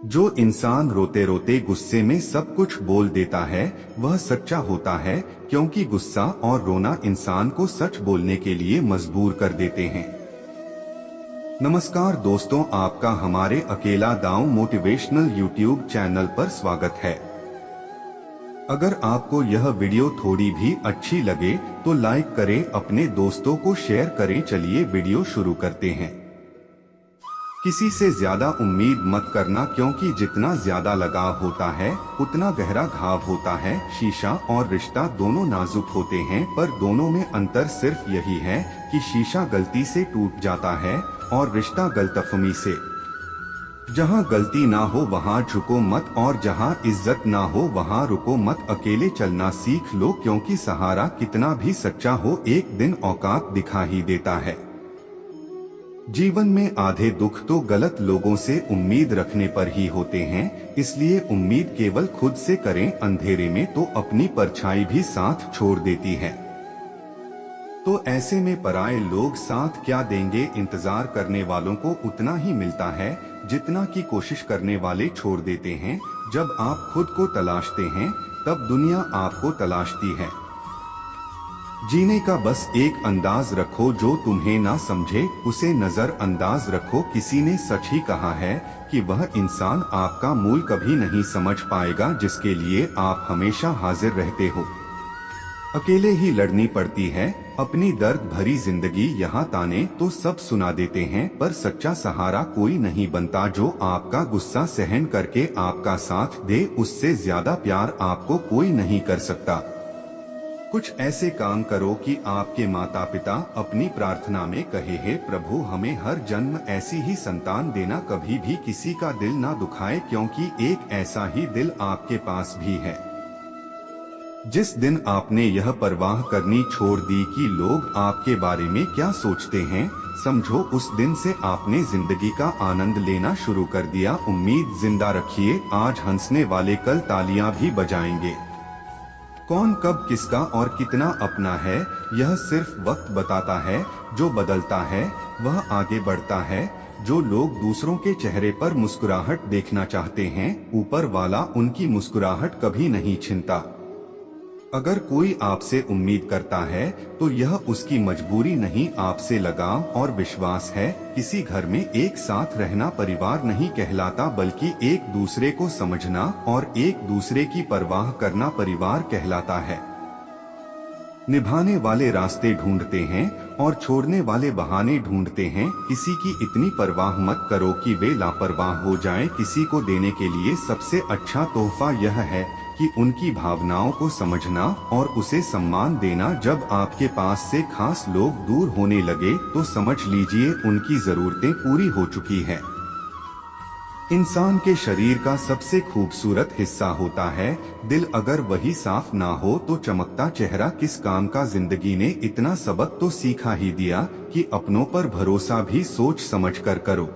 जो इंसान रोते रोते गुस्से में सब कुछ बोल देता है वह सच्चा होता है, क्योंकि गुस्सा और रोना इंसान को सच बोलने के लिए मजबूर कर देते हैं। नमस्कार दोस्तों, आपका हमारे अकेला दांव मोटिवेशनल यूट्यूब चैनल पर स्वागत है। अगर आपको यह वीडियो थोड़ी भी अच्छी लगे तो लाइक करें, अपने दोस्तों को शेयर करें। चलिए वीडियो शुरू करते हैं। किसी से ज्यादा उम्मीद मत करना, क्योंकि जितना ज्यादा लगाव होता है उतना गहरा घाव होता है। शीशा और रिश्ता दोनों नाजुक होते हैं, पर दोनों में अंतर सिर्फ यही है कि शीशा गलती से टूट जाता है और रिश्ता गलतफहमी से। जहाँ गलती ना हो वहाँ झुको मत, और जहाँ इज्जत ना हो वहाँ रुको मत। अकेले चलना सीख लो, क्योंकि सहारा कितना भी सच्चा हो एक दिन औकात दिखा ही देता है। जीवन में आधे दुख तो गलत लोगों से उम्मीद रखने पर ही होते हैं, इसलिए उम्मीद केवल खुद से करें। अंधेरे में तो अपनी परछाई भी साथ छोड़ देती है। तो ऐसे में पराये लोग साथ क्या देंगे। इंतजार करने वालों को उतना ही मिलता है जितना की कोशिश करने वाले छोड़ देते हैं। जब आप खुद को तलाशते हैं तब दुनिया आपको तलाशती है। जीने का बस एक अंदाज रखो, जो तुम्हें ना समझे उसे नजर अंदाज रखो। किसी ने सच ही कहा है कि वह इंसान आपका मूल कभी नहीं समझ पाएगा जिसके लिए आप हमेशा हाजिर रहते हो। अकेले ही लड़नी पड़ती है अपनी दर्द भरी जिंदगी। यहाँ ताने तो सब सुना देते हैं, पर सच्चा सहारा कोई नहीं बनता जो आपका गुस्सा सहन करके आपका साथ दे। उससे ज्यादा प्यार आपको कोई नहीं कर सकता। कुछ ऐसे काम करो कि आपके माता पिता अपनी प्रार्थना में कहे, हे प्रभु हमें हर जन्म ऐसी ही संतान देना, कभी भी किसी का दिल ना दुखाए, क्योंकि एक ऐसा ही दिल आपके पास भी है। जिस दिन आपने यह परवाह करनी छोड़ दी कि लोग आपके बारे में क्या सोचते हैं, समझो उस दिन से आपने जिंदगी का आनंद लेना शुरू कर दिया। उम्मीद जिंदा रखिए, आज हंसने वाले कल तालियां भी बजाएंगे। कौन कब किसका और कितना अपना है यह सिर्फ वक्त बताता है। जो बदलता है वह आगे बढ़ता है। जो लोग दूसरों के चेहरे पर मुस्कुराहट देखना चाहते हैं, ऊपर वाला उनकी मुस्कुराहट कभी नहीं छीनता। अगर कोई आपसे उम्मीद करता है तो यह उसकी मजबूरी नहीं, आपसे लगाव और विश्वास है। किसी घर में एक साथ रहना परिवार नहीं कहलाता, बल्कि एक दूसरे को समझना और एक दूसरे की परवाह करना परिवार कहलाता है। निभाने वाले रास्ते ढूंढते हैं और छोड़ने वाले बहाने ढूंढते हैं। किसी की इतनी परवाह मत करो कि वे लापरवाह हो जाएं। किसी को देने के लिए सबसे अच्छा तोहफा यह है कि उनकी भावनाओं को समझना और उसे सम्मान देना। जब आपके पास से खास लोग दूर होने लगे तो समझ लीजिए उनकी जरूरतें पूरी हो चुकी है। इंसान के शरीर का सबसे खूबसूरत हिस्सा होता है दिल। अगर वही साफ ना हो तो चमकता चेहरा किस काम का। जिंदगी ने इतना सबक तो सीखा ही दिया कि अपनों पर भरोसा भी सोच समझ कर करो।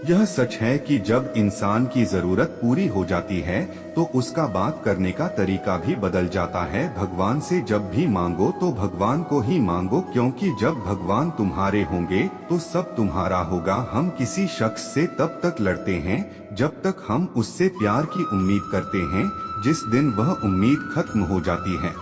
यह सच है कि जब इंसान की जरूरत पूरी हो जाती है तो उसका बात करने का तरीका भी बदल जाता है। भगवान से जब भी मांगो तो भगवान को ही मांगो, क्योंकि जब भगवान तुम्हारे होंगे तो सब तुम्हारा होगा। हम किसी शख्स से तब तक लड़ते हैं जब तक हम उससे प्यार की उम्मीद करते हैं। जिस दिन वह उम्मीद खत्म हो जाती है,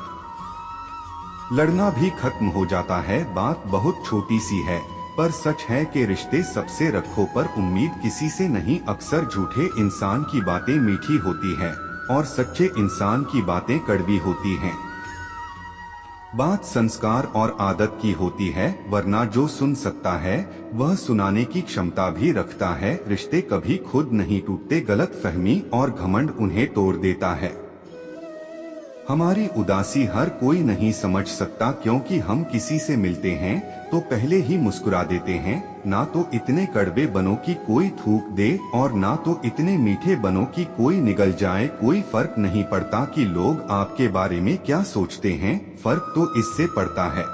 लड़ना भी खत्म हो जाता है। बात बहुत छोटी सी है, पर सच है कि रिश्ते सबसे रखो पर उम्मीद किसी से नहीं। अक्सर झूठे इंसान की बातें मीठी होती है और सच्चे इंसान की बातें कड़वी होती हैं। बात संस्कार और आदत की होती है, वरना जो सुन सकता है वह सुनाने की क्षमता भी रखता है। रिश्ते कभी खुद नहीं टूटते, गलत फहमी और घमंड उन्हें तोड़ देता है। हमारी उदासी हर कोई नहीं समझ सकता, क्योंकि हम किसी से मिलते हैं तो पहले ही मुस्कुरा देते हैं। ना तो इतने कड़वे बनो कि कोई थूक दे और ना तो इतने मीठे बनो कि कोई निगल जाए। कोई फर्क नहीं पड़ता कि लोग आपके बारे में क्या सोचते हैं, फर्क तो इससे पड़ता है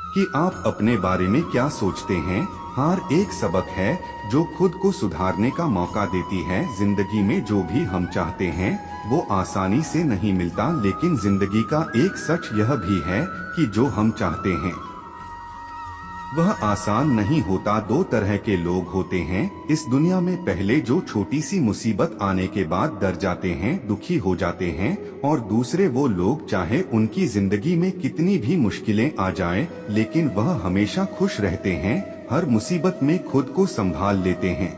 कि आप अपने बारे में क्या सोचते हैं। हार एक सबक है जो खुद को सुधारने का मौका देती है। जिंदगी में जो भी हम चाहते हैं वो आसानी से नहीं मिलता, लेकिन जिंदगी का एक सच यह भी है कि जो हम चाहते हैं वह आसान नहीं होता। दो तरह के लोग होते हैं इस दुनिया में, पहले जो छोटी सी मुसीबत आने के बाद डर जाते हैं, दुखी हो जाते हैं, और दूसरे वो लोग चाहे उनकी जिंदगी में कितनी भी मुश्किलें आ जाएं, लेकिन वह हमेशा खुश रहते हैं, हर मुसीबत में खुद को संभाल लेते हैं।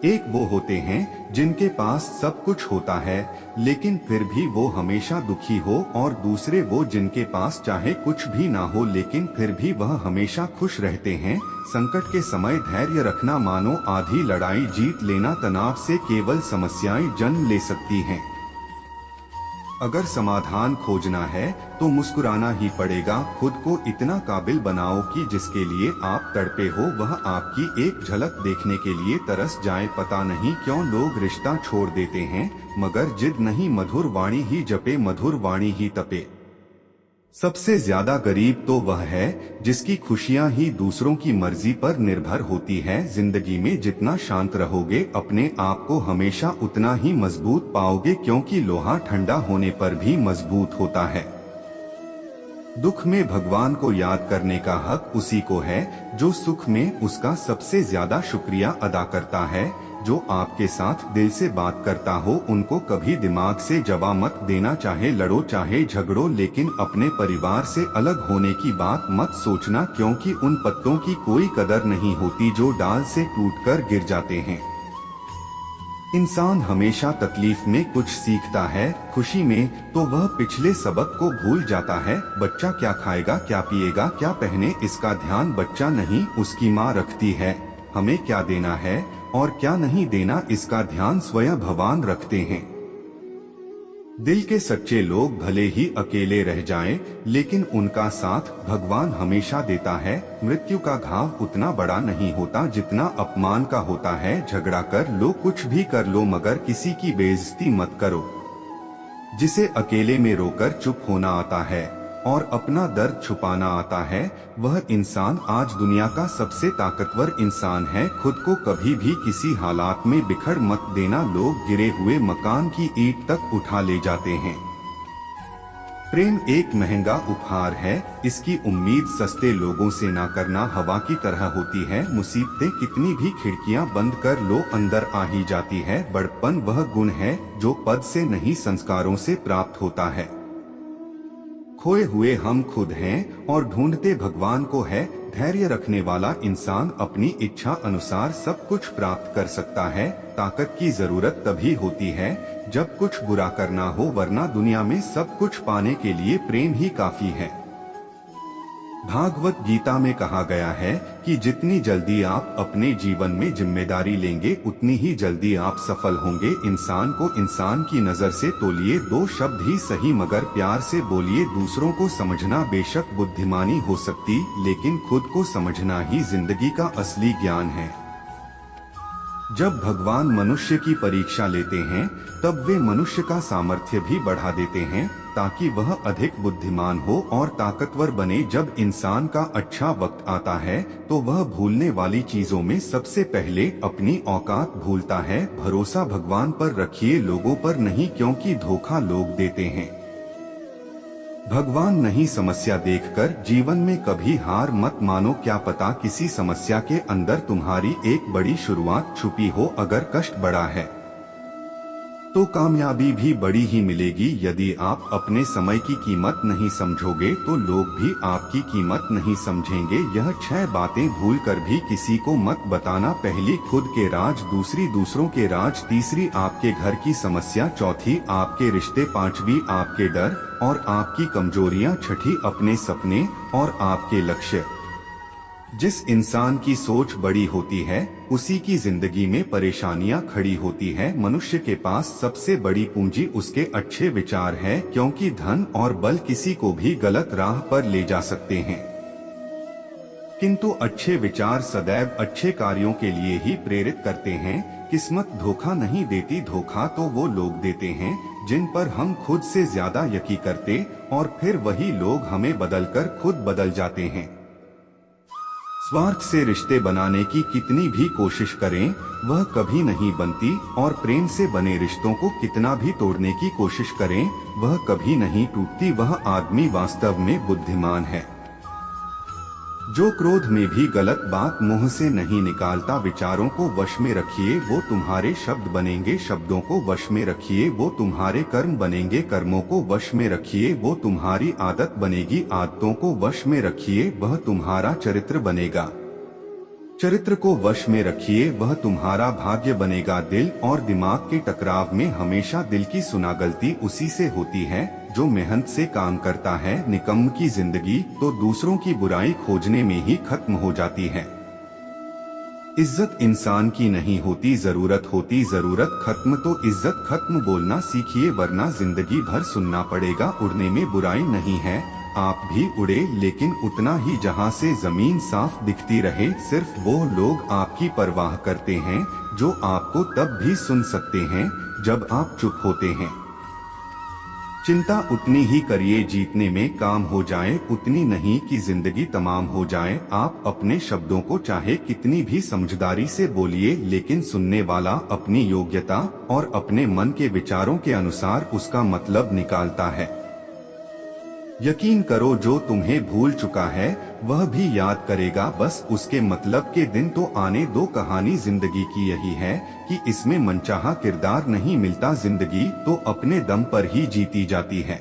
एक वो होते हैं जिनके पास सब कुछ होता है लेकिन फिर भी वो हमेशा दुखी हो, और दूसरे वो जिनके पास चाहे कुछ भी ना हो लेकिन फिर भी वह हमेशा खुश रहते हैं। संकट के समय धैर्य रखना मानो आधी लड़ाई जीत लेना। तनाव से केवल समस्याएं जन्म ले सकती हैं। अगर समाधान खोजना है तो मुस्कुराना ही पड़ेगा। खुद को इतना काबिल बनाओ कि जिसके लिए आप तड़पे हो वह आपकी एक झलक देखने के लिए तरस जाए। पता नहीं क्यों लोग रिश्ता छोड़ देते हैं, मगर जिद नहीं, मधुर वाणी ही जपे, मधुर वाणी ही तपे। सबसे ज्यादा गरीब तो वह है जिसकी खुशियां ही दूसरों की मर्जी पर निर्भर होती है। जिंदगी में जितना शांत रहोगे अपने आप को हमेशा उतना ही मजबूत पाओगे, क्योंकि लोहा ठंडा होने पर भी मजबूत होता है। दुख में भगवान को याद करने का हक उसी को है जो सुख में उसका सबसे ज्यादा शुक्रिया अदा करता है। जो आपके साथ दिल से बात करता हो उनको कभी दिमाग से जवाब मत देना। चाहे लड़ो चाहे झगड़ो, लेकिन अपने परिवार से अलग होने की बात मत सोचना, क्योंकि उन पत्तों की कोई कदर नहीं होती जो डाल से टूटकर गिर जाते हैं। इंसान हमेशा तकलीफ में कुछ सीखता है, खुशी में तो वह पिछले सबक को भूल जाता है। बच्चा क्या खाएगा, क्या पिएगा, क्या पहने, इसका ध्यान बच्चा नहीं उसकी माँ रखती है। हमें क्या देना है और क्या नहीं देना, इसका ध्यान स्वयं भगवान रखते हैं। दिल के सच्चे लोग भले ही अकेले रह जाएं, लेकिन उनका साथ भगवान हमेशा देता है। मृत्यु का घाव उतना बड़ा नहीं होता जितना अपमान का होता है। झगड़ा कर लो, कुछ भी कर लो, मगर किसी की बेइज्जती मत करो। जिसे अकेले में रोकर चुप होना आता है और अपना दर्द छुपाना आता है, वह इंसान आज दुनिया का सबसे ताकतवर इंसान है। खुद को कभी भी किसी हालात में बिखर मत देना। लोग गिरे हुए मकान की ईंट तक उठा ले जाते हैं। प्रेम एक महंगा उपहार है, इसकी उम्मीद सस्ते लोगों से ना करना। हवा की तरह होती है, मुसीबतें कितनी भी खिड़कियां बंद कर लो अंदर आ ही जाती है। बड़पन वह गुण है जो पद से नहीं संस्कारों से प्राप्त होता है। खोए हुए हम खुद हैं और ढूंढते भगवान को है। धैर्य रखने वाला इंसान अपनी इच्छा अनुसार सब कुछ प्राप्त कर सकता है। ताकत की जरूरत तभी होती है जब कुछ बुरा करना हो, वरना दुनिया में सब कुछ पाने के लिए प्रेम ही काफी है। भागवत गीता में कहा गया है कि जितनी जल्दी आप अपने जीवन में जिम्मेदारी लेंगे उतनी ही जल्दी आप सफल होंगे। इंसान को इंसान की नजर से तोलिए, दो शब्द ही सही मगर प्यार से बोलिए। दूसरों को समझना बेशक बुद्धिमानी हो सकती, लेकिन खुद को समझना ही जिंदगी का असली ज्ञान है। जब भगवान मनुष्य की परीक्षा लेते हैं तब वे मनुष्य का सामर्थ्य भी बढ़ा देते हैं ताकि वह अधिक बुद्धिमान हो और ताकतवर बने। जब इंसान का अच्छा वक्त आता है तो वह भूलने वाली चीजों में सबसे पहले अपनी औकात भूलता है। भरोसा भगवान पर रखिए, लोगों पर नहीं, क्योंकि धोखा लोग देते हैं। भगवान नहीं समस्या देखकर जीवन में कभी हार मत मानो। क्या पता किसी समस्या के अंदर तुम्हारी एक बड़ी शुरुआत छुपी हो। अगर कष्ट बड़ा है तो कामयाबी भी बड़ी ही मिलेगी। यदि आप अपने समय की कीमत नहीं समझोगे तो लोग भी आपकी कीमत नहीं समझेंगे। यह 6 बातें भूलकर भी किसी को मत बताना। पहली खुद के राज, दूसरी दूसरों के राज, तीसरी आपके घर की समस्या, चौथी आपके रिश्ते, पांचवी आपके डर और आपकी कमजोरियां, छठी अपने सपने और आपके लक्ष्य। जिस इंसान की सोच बड़ी होती है उसी की जिंदगी में परेशानियां खड़ी होती है। मनुष्य के पास सबसे बड़ी पूंजी उसके अच्छे विचार है, क्योंकि धन और बल किसी को भी गलत राह पर ले जा सकते हैं, किंतु अच्छे विचार सदैव अच्छे कार्यों के लिए ही प्रेरित करते हैं। किस्मत धोखा नहीं देती, धोखा तो वो लोग देते हैं जिन पर हम खुद से ज्यादा यकीन करते और फिर वही लोग हमें बदलकर खुद बदल जाते हैं। स्वार्थ से रिश्ते बनाने की कितनी भी कोशिश करें वह कभी नहीं बनती, और प्रेम से बने रिश्तों को कितना भी तोड़ने की कोशिश करें वह कभी नहीं टूटती। वह आदमी वास्तव में बुद्धिमान है जो क्रोध में भी गलत बात मुंह से नहीं निकालता, विचारों को वश में रखिए वो तुम्हारे शब्द बनेंगे, शब्दों को वश में रखिए वो तुम्हारे कर्म बनेंगे, कर्मों को वश में रखिए वो तुम्हारी आदत बनेगी, आदतों को वश में रखिए वह तुम्हारा चरित्र बनेगा, चरित्र को वश में रखिए वह तुम्हारा भाग्य बनेगा। दिल और दिमाग के टकराव में हमेशा दिल की सुना गलती उसी से होती है जो मेहनत से काम करता है। निकम्म की जिंदगी तो दूसरों की बुराई खोजने में ही खत्म हो जाती है। इज्जत इंसान की नहीं होती, जरूरत होती, जरूरत खत्म तो इज्जत खत्म। बोलना सीखिए वरना जिंदगी भर सुनना पड़ेगा। उड़ने में बुराई नहीं है, आप भी उड़े लेकिन उतना ही जहां से जमीन साफ दिखती रहे। सिर्फ वो लोग आपकी परवाह करते हैं जो आपको तब भी सुन सकते हैं जब आप चुप होते हैं। चिंता उतनी ही करिए जीतने में काम हो जाए, उतनी नहीं कि जिंदगी तमाम हो जाए। आप अपने शब्दों को चाहे कितनी भी समझदारी से बोलिए, लेकिन सुनने वाला अपनी योग्यता और अपने मन के विचारों के अनुसार उसका मतलब निकालता है। यकीन करो जो तुम्हें भूल चुका है वह भी याद करेगा, बस उसके मतलब के दिन तो आने दो। कहानी जिंदगी की यही है कि इसमें मनचाहा किरदार नहीं मिलता, जिंदगी तो अपने दम पर ही जीती जाती है।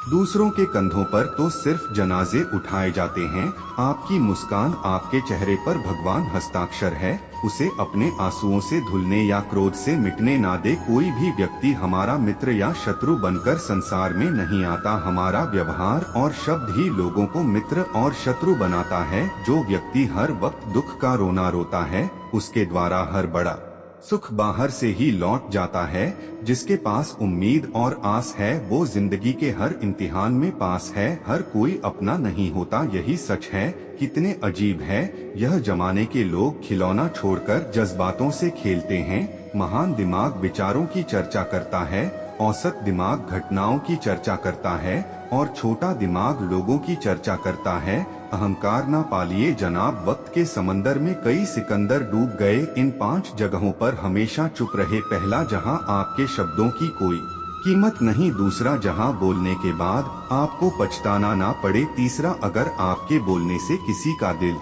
दूसरों के कंधों पर तो सिर्फ जनाजे उठाए जाते हैं। आपकी मुस्कान, आपके चेहरे पर भगवान हस्ताक्षर है, उसे अपने आंसुओं से धुलने या क्रोध से मिटने ना दे। कोई भी व्यक्ति हमारा मित्र या शत्रु बनकर संसार में नहीं आता, हमारा व्यवहार और शब्द ही लोगों को मित्र और शत्रु बनाता है। जो व्यक्ति हर वक्त दुख का रोना रोता है, उसके द्वारा हर बड़ा सुख बाहर से ही लौट जाता है। जिसके पास उम्मीद और आस है वो जिंदगी के हर इम्तिहान में पास है। हर कोई अपना नहीं होता, यही सच है। कितने अजीब है यह जमाने के लोग, खिलौना छोड़कर जज्बातों से खेलते हैं। महान दिमाग विचारों की चर्चा करता है, औसत दिमाग घटनाओं की चर्चा करता है और छोटा दिमाग लोगों की चर्चा करता है। अहंकार ना पालिए जनाब, वक्त के समंदर में कई सिकंदर डूब गए। इन 5 जगहों पर हमेशा चुप रहे। पहला, जहां आपके शब्दों की कोई कीमत नहीं। दूसरा, जहां बोलने के बाद आपको पछताना ना पड़े। तीसरा, अगर आपके बोलने से किसी का दिल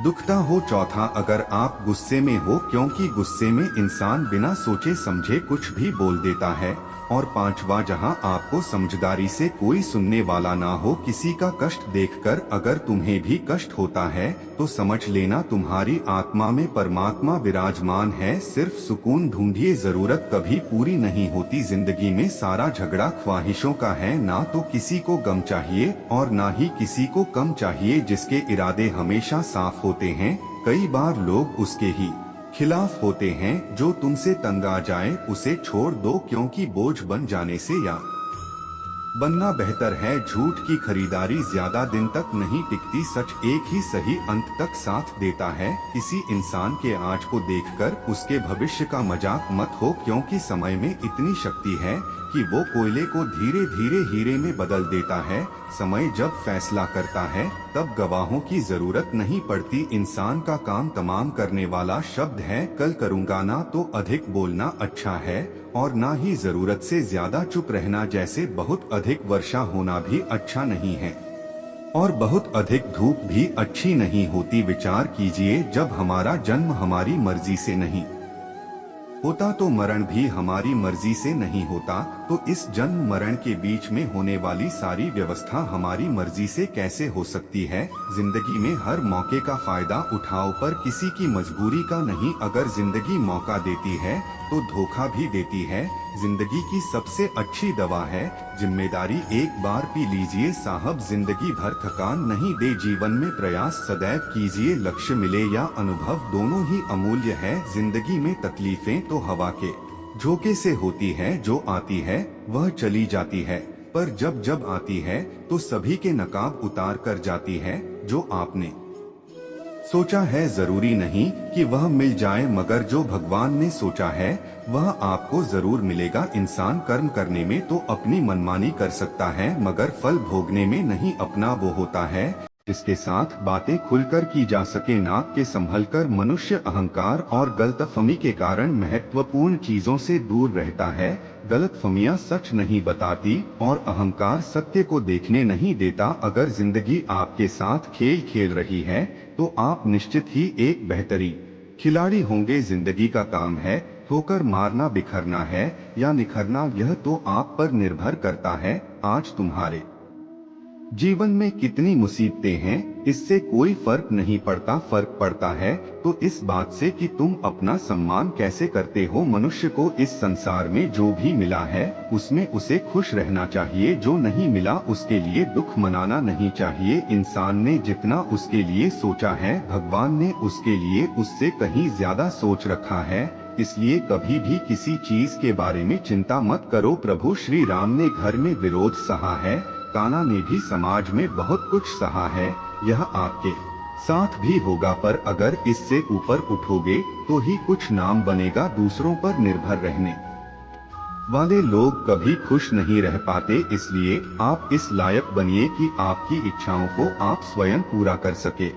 दुखता हो। चौथा, अगर आप गुस्से में हो, क्योंकि गुस्से में इंसान बिना सोचे समझे कुछ भी बोल देता है। और पांचवा, जहां आपको समझदारी से कोई सुनने वाला ना हो। किसी का कष्ट देखकर अगर तुम्हें भी कष्ट होता है तो समझ लेना तुम्हारी आत्मा में परमात्मा विराजमान है। सिर्फ सुकून ढूंढिए, जरूरत कभी पूरी नहीं होती। जिंदगी में सारा झगड़ा ख्वाहिशों का है, ना तो किसी को गम चाहिए और ना ही किसी को कम चाहिए। जिसके इरादे हमेशा साफ होते हैं, कई बार लोग उसके ही खिलाफ होते हैं। जो तुमसे तंग आ जाए उसे छोड़ दो, क्योंकि बोझ बन जाने से या बनना बेहतर है। झूठ की खरीदारी ज्यादा दिन तक नहीं टिकती, सच एक ही सही अंत तक साथ देता है। किसी इंसान के आज को देखकर उसके भविष्य का मजाक मत हो, क्योंकि समय में इतनी शक्ति है कि वो कोयले को धीरे धीरे हीरे में बदल देता है। समय जब फैसला करता है तब गवाहों की जरूरत नहीं पड़ती। इंसान का काम तमाम करने वाला शब्द है। कल करूँगा ना तो अधिक बोलना अच्छा है और ना ही जरूरत से ज्यादा चुप रहना। जैसे बहुत अधिक वर्षा होना भी अच्छा नहीं है और बहुत अधिक धूप भी अच्छी नहीं होती। विचार कीजिए, जब हमारा जन्म हमारी मर्जी से नहीं होता तो मरण भी हमारी मर्जी से नहीं होता, तो इस जन्म मरण के बीच में होने वाली सारी व्यवस्था हमारी मर्जी से कैसे हो सकती है। जिंदगी में हर मौके का फायदा उठाओ, पर किसी की मजबूरी का नहीं। अगर जिंदगी मौका देती है तो धोखा भी देती है। जिंदगी की सबसे अच्छी दवा है जिम्मेदारी। एक बार पी लीजिए साहब, जिंदगी भर थकान नहीं दे। जीवन में प्रयास सदैव कीजिए, लक्ष्य मिले या अनुभव दोनों ही अमूल्य है। जिंदगी में तकलीफें तो हवा के झोंके से होती है, जो आती है वह चली जाती है, पर जब जब आती है तो सभी के नकाब उतार कर जाती है। जो आपने सोचा है जरूरी नहीं कि वह मिल जाए, मगर जो भगवान ने सोचा है वह आपको जरूर मिलेगा। इंसान कर्म करने में तो अपनी मनमानी कर सकता है, मगर फल भोगने में नहीं। अपना वो होता है इसके साथ बातें खुलकर की जा सके, नाक के संभलकर। मनुष्य अहंकार और गलतफहमी के कारण महत्वपूर्ण चीजों से दूर रहता है। गलतफहमियां सच नहीं बताती और अहंकार सत्य को देखने नहीं देता। अगर जिंदगी आपके साथ खेल खेल रही है तो आप निश्चित ही एक बेहतरीन खिलाड़ी होंगे। जिंदगी का काम है ठोकर मारना, बिखरना है या निखरना, यह तो आप पर निर्भर करता है। आज तुम्हारे जीवन में कितनी मुसीबतें हैं, इससे कोई फर्क नहीं पड़ता। फर्क पड़ता है तो इस बात से कि तुम अपना सम्मान कैसे करते हो। मनुष्य को इस संसार में जो भी मिला है उसमें उसे खुश रहना चाहिए, जो नहीं मिला उसके लिए दुख मनाना नहीं चाहिए। इंसान ने जितना उसके लिए सोचा है, भगवान ने उसके लिए उससे कहीं ज्यादा सोच रखा है। इसलिए कभी भी किसी चीज के बारे में चिंता मत करो। प्रभु श्री राम ने घर में विरोध सहा है, कान्हा ने भी समाज में बहुत कुछ सहा है, यह आपके साथ भी होगा। पर अगर इससे ऊपर उठोगे तो ही कुछ नाम बनेगा। दूसरों पर निर्भर रहने वाले लोग कभी खुश नहीं रह पाते, इसलिए आप इस लायक बनिए कि आपकी इच्छाओं को आप स्वयं पूरा कर सके।